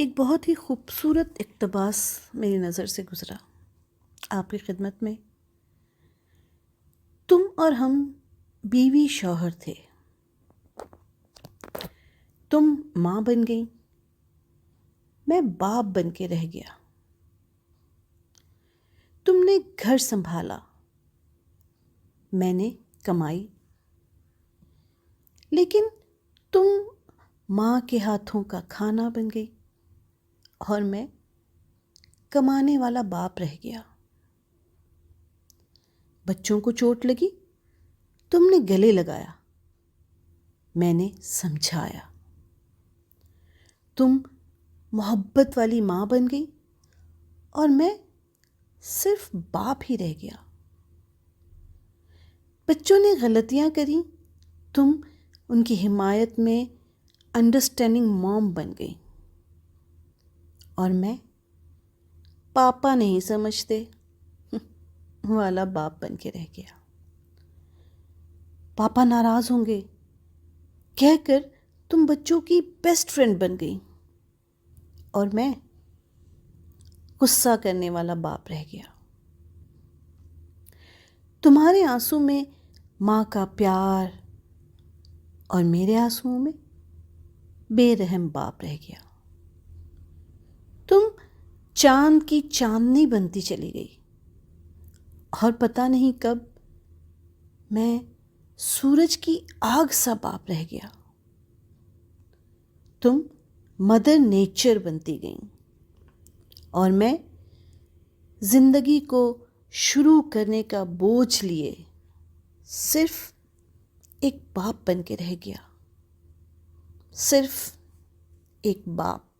ایک بہت ہی خوبصورت اقتباس میری نظر سے گزرا آپ کی خدمت میں۔ تم اور ہم بیوی شوہر تھے، تم ماں بن گئی، میں باپ بن کے رہ گیا۔ تم نے گھر سنبھالا، میں نے کمائی، لیکن تم ماں کے ہاتھوں کا کھانا بن گئی اور میں کمانے والا باپ رہ گیا۔ بچوں کو چوٹ لگی، تم نے گلے لگایا، میں نے سمجھایا۔ تم محبت والی ماں بن گئی اور میں صرف باپ ہی رہ گیا۔ بچوں نے غلطیاں کریں، تم ان کی حمایت میں انڈرسٹینڈنگ موم بن گئی اور میں پاپا نہیں سمجھتے والا باپ بن کے رہ گیا۔ پاپا ناراض ہوں گے کہہ کر تم بچوں کی بیسٹ فرینڈ بن گئی اور میں غصہ کرنے والا باپ رہ گیا۔ تمہارے آنسوں میں ماں کا پیار اور میرے آنسوؤں میں بے رحم باپ رہ گیا۔ تم چاند کی چاندنی بنتی چلی گئی اور پتہ نہیں کب میں سورج کی آگ سا باپ رہ گیا۔ تم مدر نیچر بنتی گئیں اور میں زندگی کو شروع کرنے کا بوجھ لیے صرف ایک باپ بن کے رہ گیا، صرف ایک باپ۔